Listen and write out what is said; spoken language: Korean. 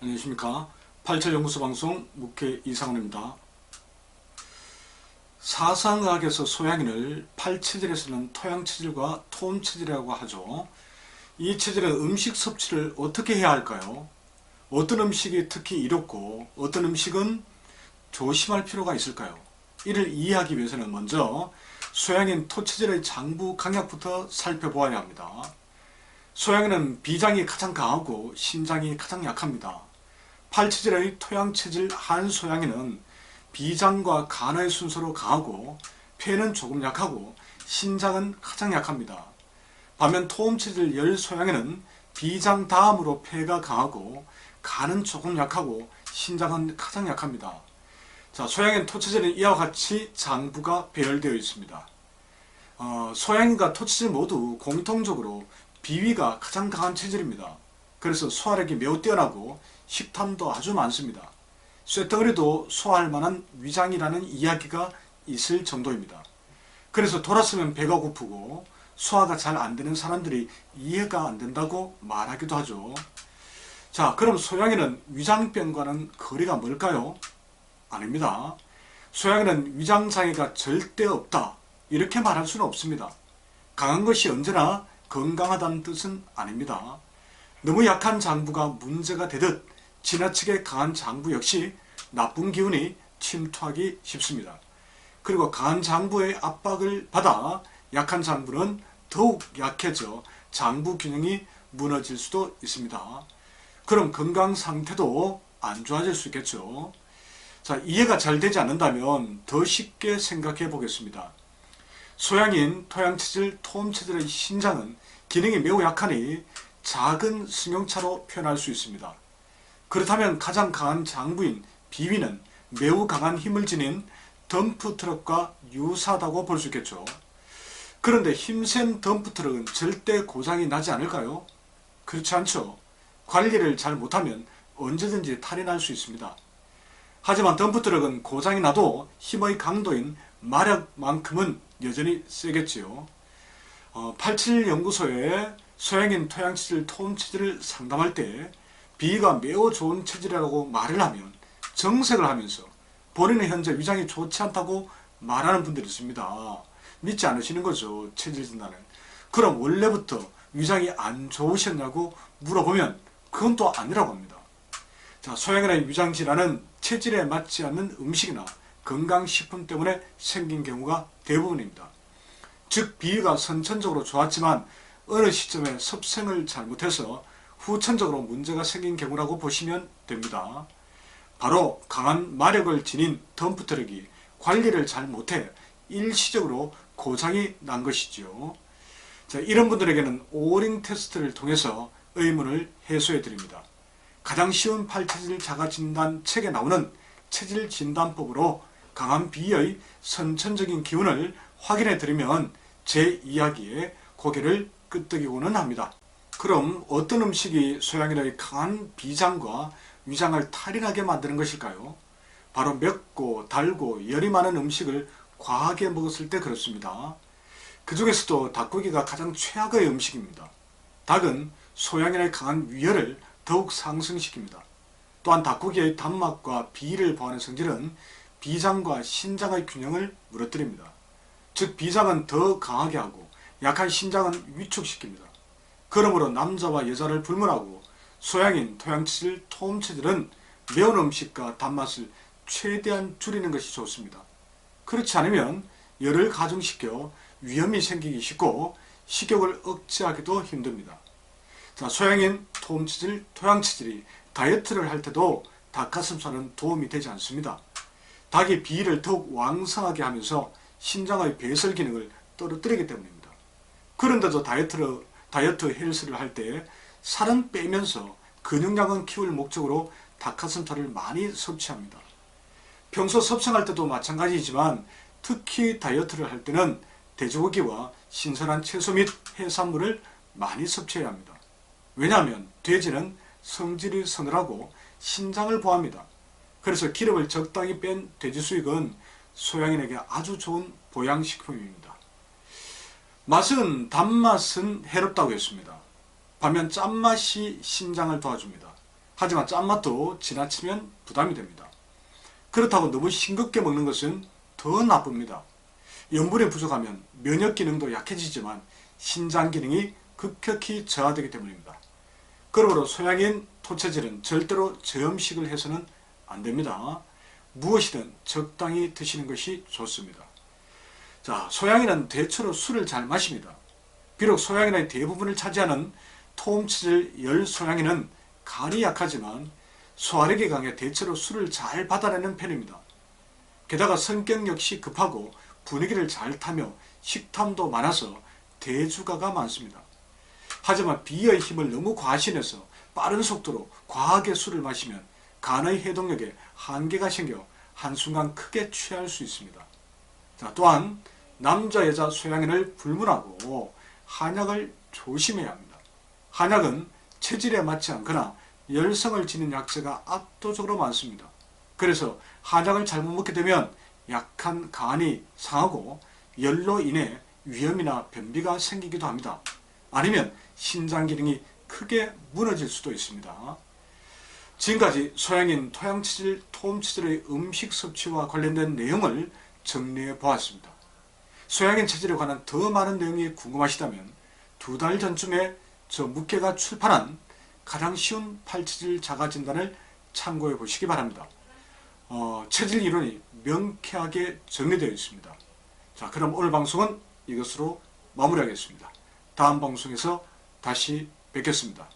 안녕하십니까. 87연구소 방송 묵회 이상훈입니다. 사상의학에서 소양인을 팔체질에서는 토양체질과 토음체질이라고 하죠. 이 체질은 음식 섭취를 어떻게 해야 할까요? 어떤 음식이 특히 이롭고 어떤 음식은 조심할 필요가 있을까요? 이를 이해하기 위해서는 먼저 소양인 토체질의 장부 강약부터 살펴보아야 합니다. 소양인은 비장이 가장 강하고 신장이 가장 약합니다. 팔체질의 토양체질 한소양인은 비장과 간의 순서로 강하고 폐는 조금 약하고 신장은 가장 약합니다. 반면 토음체질 열소양인은 비장 다음으로 폐가 강하고 간은 조금 약하고 신장은 가장 약합니다. 자, 소양인 토체질은 이와 같이 장부가 배열되어 있습니다. 소양인과 토체질 모두 공통적으로 비위가 가장 강한 체질입니다. 그래서 소화력이 매우 뛰어나고 식탐도 아주 많습니다. 쇳덩어리도 소화할 만한 위장이라는 이야기가 있을 정도입니다. 그래서 돌았으면 배가 고프고 소화가 잘 안되는 사람들이 이해가 안된다고 말하기도 하죠. 자, 그럼 소양인은 위장병과는 거리가 멀까요? 아닙니다. 소양인은 위장장애가 절대 없다 이렇게 말할 수는 없습니다. 강한 것이 언제나 건강하다는 뜻은 아닙니다. 너무 약한 장부가 문제가 되듯 지나치게 강한 장부 역시 나쁜 기운이 침투하기 쉽습니다. 그리고 강한 장부의 압박을 받아 약한 장부는 더욱 약해져 장부 균형이 무너질 수도 있습니다. 그럼 건강 상태도 안 좋아질 수 있겠죠. 자, 이해가 잘 되지 않는다면 더 쉽게 생각해 보겠습니다. 소양인, 토양체질, 토음체질의 신장은 기능이 매우 약하니 작은 승용차로 표현할 수 있습니다. 그렇다면 가장 강한 장부인 비위는 매우 강한 힘을 지닌 덤프트럭과 유사하다고 볼 수 있겠죠. 그런데 힘센 덤프트럭은 절대 고장이 나지 않을까요? 그렇지 않죠. 관리를 잘 못하면 언제든지 탈이 날 수 있습니다. 하지만 덤프트럭은 고장이 나도 힘의 강도인 마력만큼은 여전히 세겠지요. 87연구소에 소양인 토양체질, 토음체질을 상담할 때 비위가 매우 좋은 체질이라고 말을 하면 정색을 하면서 본인은 현재 위장이 좋지 않다고 말하는 분들이 있습니다. 믿지 않으시는 거죠, 체질 진단을. 그럼 원래부터 위장이 안 좋으셨냐고 물어보면 그건 또 아니라고 합니다. 자, 소양인의 위장질환은 체질에 맞지 않는 음식이나 건강식품 때문에 생긴 경우가 대부분입니다. 즉 비위가 선천적으로 좋았지만 어느 시점에 섭생을 잘못해서 후천적으로 문제가 생긴 경우라고 보시면 됩니다. 바로 강한 마력을 지닌 덤프트럭이 관리를 잘 못해 일시적으로 고장이 난 것이지요. 자, 이런 분들에게는 오링 테스트를 통해서 의문을 해소해 드립니다. 가장 쉬운 팔체질 자가진단 책에 나오는 체질진단법으로 강한 비위의 선천적인 기운을 확인해 드리면 제 이야기에 고개를 끄덕이고는 합니다. 그럼 어떤 음식이 소양인의 강한 비장과 위장을 탈인하게 만드는 것일까요? 바로 맵고 달고 열이 많은 음식을 과하게 먹었을 때 그렇습니다. 그 중에서도 닭고기가 가장 최악의 음식입니다. 닭은 소양인의 강한 위혈을 더욱 상승시킵니다. 또한 닭고기의 단맛과 비위를 보하는 성질은 비장과 신장의 균형을 무너뜨립니다. 즉 비장은 더 강하게 하고 약한 신장은 위축시킵니다. 그러므로 남자와 여자를 불문하고 소양인, 토양체질, 토음체질은 매운 음식과 단맛을 최대한 줄이는 것이 좋습니다. 그렇지 않으면 열을 가중시켜 위염이 생기기 쉽고 식욕을 억제하기도 힘듭니다. 자, 소양인, 토음체질, 토양체질이 다이어트를 할 때도 닭가슴살은 도움이 되지 않습니다. 닭이 비위를 더욱 왕성하게 하면서 신장의 배설 기능을 떨어뜨리기 때문입니다. 그런데도 다이어트 헬스를 할 때 살은 빼면서 근육량은 키울 목적으로 닭가슴살을 많이 섭취합니다. 평소 섭생할 때도 마찬가지이지만 특히 다이어트를 할 때는 돼지고기와 신선한 채소 및 해산물을 많이 섭취해야 합니다. 왜냐하면 돼지는 성질이 서늘하고 신장을 보호합니다. 그래서 기름을 적당히 뺀 돼지 수육은 소양인에게 아주 좋은 보양식품입니다. 맛은 단맛은 해롭다고 했습니다. 반면 짠맛이 신장을 도와줍니다. 하지만 짠맛도 지나치면 부담이 됩니다. 그렇다고 너무 싱겁게 먹는 것은 더 나쁩니다. 염분이 부족하면 면역 기능도 약해지지만 신장 기능이 급격히 저하되기 때문입니다. 그러므로 소양인 토채질은 절대로 저염식을 해서는 안 됩니다. 무엇이든 적당히 드시는 것이 좋습니다. 자, 소양인은 대체로 술을 잘 마십니다. 비록 소양인의 대부분을 차지하는 톰치질 열 소양인은 간이 약하지만 소화력이 강해 대체로 술을 잘 받아내는 편입니다. 게다가 성격 역시 급하고 분위기를 잘 타며 식탐도 많아서 대주가가 많습니다. 하지만 비의 힘을 너무 과신해서 빠른 속도로 과하게 술을 마시면 간의 해독력에 한계가 생겨 한순간 크게 취할 수 있습니다. 자, 또한 남자 여자 소양인을 불문하고 한약을 조심해야 합니다. 한약은 체질에 맞지 않거나 열성을 지닌 약재가 압도적으로 많습니다. 그래서 한약을 잘못 먹게 되면 약한 간이 상하고 열로 인해 위염이나 변비가 생기기도 합니다. 아니면 신장 기능이 크게 무너질 수도 있습니다. 지금까지 소양인 토양치질, 톰치질의 음식 섭취와 관련된 내용을 정리해 보았습니다. 소양인 체질에 관한 더 많은 내용이 궁금하시다면 2달 전쯤에 저 묵계가 출판한 가장 쉬운 팔체질 자가진단을 참고해 보시기 바랍니다. 체질 이론이 명쾌하게 정리되어 있습니다. 자, 그럼 오늘 방송은 이것으로 마무리하겠습니다. 다음 방송에서 다시 뵙겠습니다.